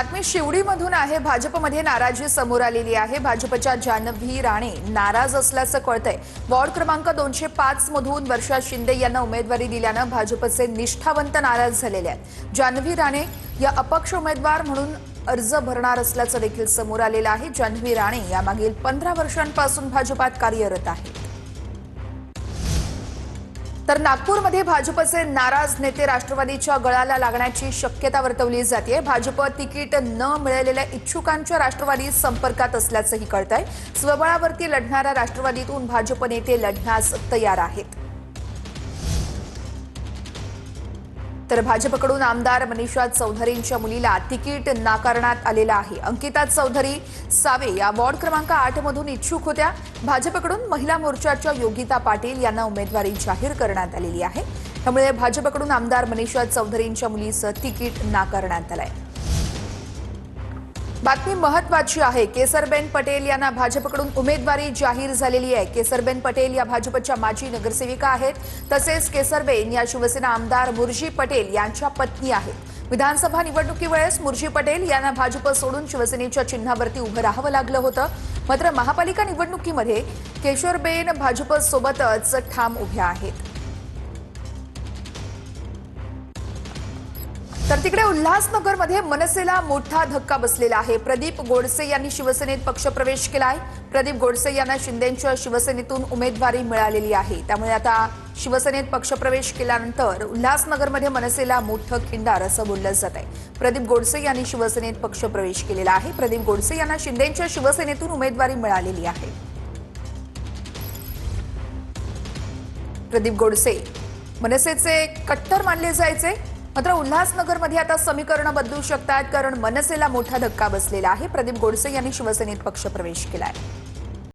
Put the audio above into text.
बातमी शिवडीमधून आहे। भाजपमध्ये नाराजी समोर आलेली आहे। भाजपच्या जान्हवी राणे नाराज असल्याचं कळतंय। वॉर्ड क्रमांक 205 मधून वर्षा शिंदे यांना उमेदवारी दिल्यानं भाजपचे निष्ठावंत नाराज झालेले आहेत। जान्हवी राणे या अपक्ष उमेदवार म्हणून अर्ज भरणार असल्याचं देखील समोर आलेलं आहे। जान्हवी राणे या मागील 15 वर्षांपासून भाजपात कार्यरत आहेत। तर नागपूरमध्ये भाजपचे नाराज नेते राष्ट्रवादीच्या गळाला लागण्याची शक्यता वर्तवली जाते। भाजप तिकीट न मिळालेल्या इच्छुकांच्या राष्ट्रवादी संपर्कात असल्याचंही कळतंय। स्वबळावरती लढणाऱ्या राष्ट्रवादीतून भाजप नेते लढण्यास तयार आहेत। तर भाजपकडून आमदार मनीषा चौधरींच्या मुलीला तिकीट नाकारण्यात आलेलं आहे। अंकिता चौधरी सावे या वॉर्ड क्रमांक 8 मधून इच्छुक होत्या। भाजपकडून महिला मोर्चाच्या योगिता पाटील यांना उमेदवारी जाहीर करण्यात आलेली आहे। त्यामुळे भाजपकडून आमदार मनीषा चौधरींच्या मुलीचं तिकीट नाकारण्यात आलंय। बातमी महत्त्वाची आहे। केसरबेन पटेल यांना भाजपकडून उमेदवारी जाहीर झालेली आहे। केसरबेन पटेल या भाजपच्या माजी नगरसेविका आहेत। तसेच केसरबेन या शिवसेना आमदार मुर्जी पटेल यांच्या पत्नी आहेत। विधानसभा निवडणुकीवेळेस मुर्जी पटेल यांना भाजप सोडून शिवसेनेच्या चिन्हावरती उभं राहावं लागलं होतं। मात्र महापालिका निवडणुकीमध्ये केशरबेन भाजपसोबतच ठाम उभ्या आहेत। तर तिकडे उल्हासनगरमध्ये मनसेला मोठा धक्का बसलेला आहे। प्रदीप गोडसे यांनी शिवसेनेत पक्षप्रवेश केलाय। प्रदीप गोडसे यांना शिंदेंच्या शिवसेनेतून उमेदवारी मिळालेली आहे। त्यामुळे आता शिवसेनेत पक्षप्रवेश केल्यानंतर उल्हासनगरमध्ये मनसेला मोठं खिंडार असं बोललं जात आहे। प्रदीप गोडसे यांनी शिवसेनेत पक्षप्रवेश केलेला आहे। प्रदीप गोडसे यांना शिंदेंच्या शिवसेनेतून उमेदवारी मिळालेली आहे। प्रदीप गोडसे मनसेचे कट्टर मानले जायचे। मात्र उल्हासनगरमध्ये आता समीकरणं बदलू शकतात, कारण मनसेला मोठा धक्का बसलेला आहे। प्रदीप गोडसे यांनी शिवसेनेत पक्षप्रवेश केलाय।